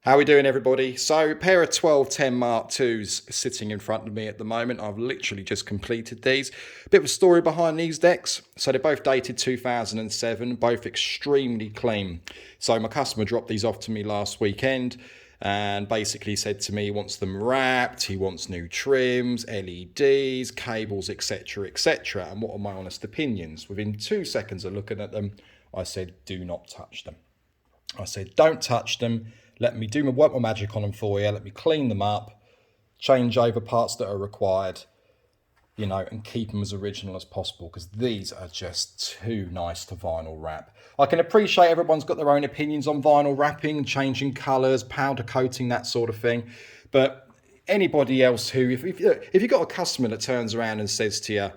How are we doing, everybody? So, a pair of 1210 Mark IIs sitting in front of me at the moment. I've literally just completed these. Bit of a story behind these decks. So, they're both dated 2007, both extremely clean. So, my customer dropped these off to me last weekend and basically said to me he wants them wrapped, he wants new trims, LEDs, cables, etc., etc. And what are my honest opinions? Within 2 seconds of looking at them, I said, do not touch them. I said, don't touch them. Let me work my magic on them for you. Let me clean them up, change over parts that are required, and keep them as original as possible, because these are just too nice to vinyl wrap. I can appreciate everyone's got their own opinions on vinyl wrapping, changing colours, powder coating, that sort of thing. But anybody else who, if you've got a customer that turns around and says to you,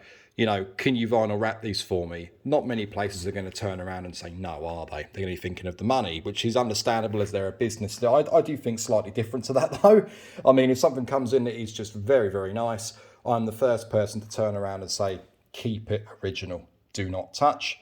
can you vinyl wrap these for me? Not many places are going to turn around and say no, are they? They're going to be thinking of the money, which is understandable as they're a business. I do think slightly different to that, though. I mean, if something comes in that is just very, very nice, I'm the first person to turn around and say, keep it original. Do not touch,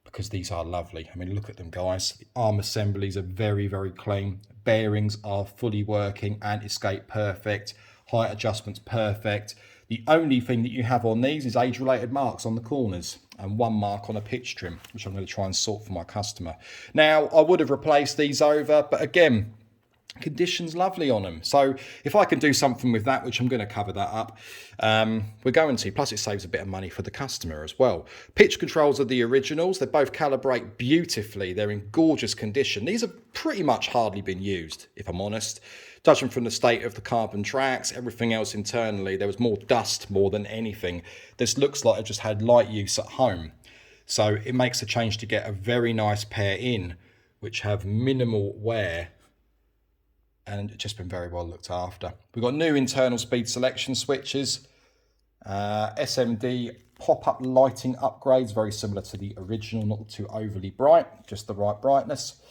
because these are lovely. I mean, look at them, guys. The arm assemblies are very, very clean. Bearings are fully working, anti-skate perfect, height adjustments perfect. The only thing that you have on these is age-related marks on the corners and one mark on a pitch trim, which I'm going to try and sort for my customer. Now, I would have replaced these over, but again, condition's lovely on them. So if I can do something with that, which I'm going to cover that up, we're going to. Plus, it saves a bit of money for the customer as well. Pitch controls are the originals. They both calibrate beautifully. They're in gorgeous condition. These have pretty much hardly been used, if I'm honest. Judging from the state of the carbon tracks, everything else internally, there was more dust more than anything. This looks like it just had light use at home. So it makes a change to get a very nice pair in, which have minimal wear and just been very well looked after. We've got new internal speed selection switches, SMD pop-up lighting upgrades, very similar to the original, not too overly bright, just the right brightness.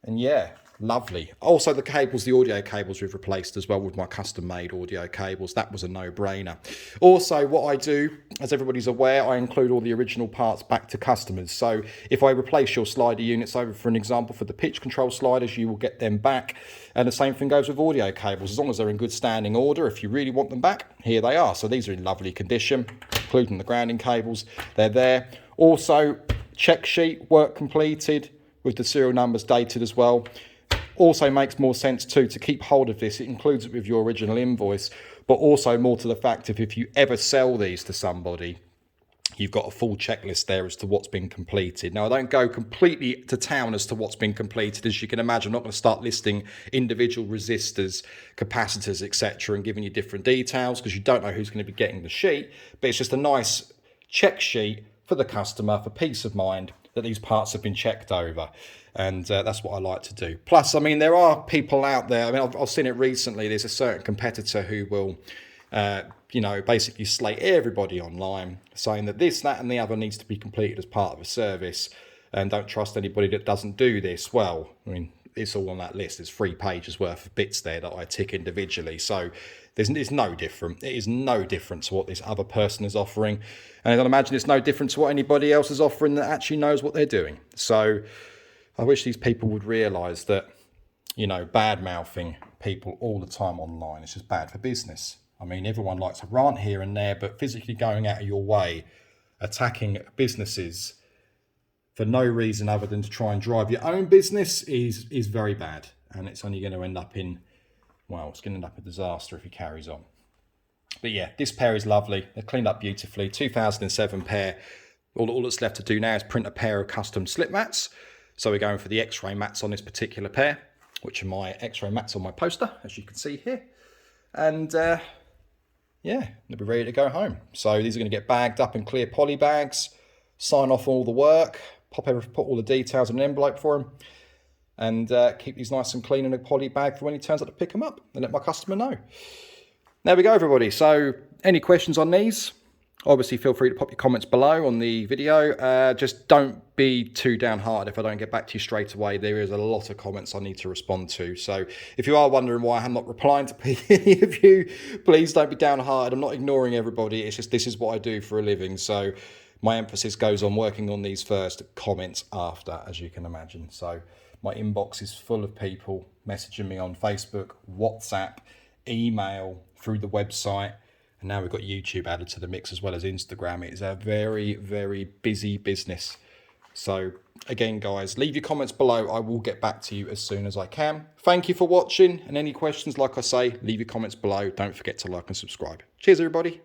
And yeah, lovely. Also, the cables, the audio cables we've replaced as well with my custom-made audio cables. That was a no-brainer. Also, what I do, as everybody's aware, I include all the original parts back to customers. So if I replace your slider units over, for an example, for the pitch control sliders, you will get them back. And the same thing goes with audio cables. As long as they're in good standing order, if you really want them back, here they are. So these are in lovely condition, including the grounding cables. They're there. Also, check sheet, work completed, with the serial numbers dated as well. Also makes more sense too to keep hold of this. It includes it with your original invoice, but also more to the fact if you ever sell these to somebody, you've got a full checklist there as to what's been completed. Now, I don't go completely to town as to what's been completed. As you can imagine, I'm not going to start listing individual resistors, capacitors, etc., and giving you different details, because you don't know who's going to be getting the sheet. But it's just a nice check sheet for the customer, for peace of mind, that these parts have been checked over. And that's what I like to do. Plus, I mean, there are people out there. I mean, I've seen it recently. There's a certain competitor who will, basically slate everybody online, saying that this, that, and the other needs to be completed as part of a service, and don't trust anybody that doesn't do this. Well, I mean, it's all on that list. There's 3 pages worth of bits there that I tick individually. So it's no different. It is no different to what this other person is offering. And I can imagine it's no different to what anybody else is offering that actually knows what they're doing. So I wish these people would realise that, bad-mouthing people all the time online is just bad for business. I mean, everyone likes to rant here and there, but physically going out of your way, attacking businesses for no reason other than to try and drive your own business is very bad. And it's only going to end up it's going to end up a disaster if he carries on. But yeah, this pair is lovely. They're cleaned up beautifully. 2007 pair. All that's left to do now is print a pair of custom slip mats. So we're going for the X-ray mats on this particular pair, which are my X-ray mats on my poster, as you can see here. And they'll be ready to go home. So these are going to get bagged up in clear poly bags, sign off all the work, put all the details in an envelope for them, and keep these nice and clean in a poly bag for when he turns up to pick them up, and let my customer know. There we go, everybody. So any questions on these? Obviously, feel free to pop your comments below on the video. Just don't be too downhearted if I don't get back to you straight away. There is a lot of comments I need to respond to. So if you are wondering why I'm not replying to any of you, please don't be downhearted. I'm not ignoring everybody. It's just this is what I do for a living. So my emphasis goes on working on these first, comments after, as you can imagine. So My inbox is full of people messaging me on Facebook, WhatsApp, email, through the website. And now we've got YouTube added to the mix as well as Instagram. It is a very, very busy business. So again, guys, leave your comments below. I will get back to you as soon as I can. Thank you for watching. And any questions, like I say, leave your comments below. Don't forget to like and subscribe. Cheers, everybody.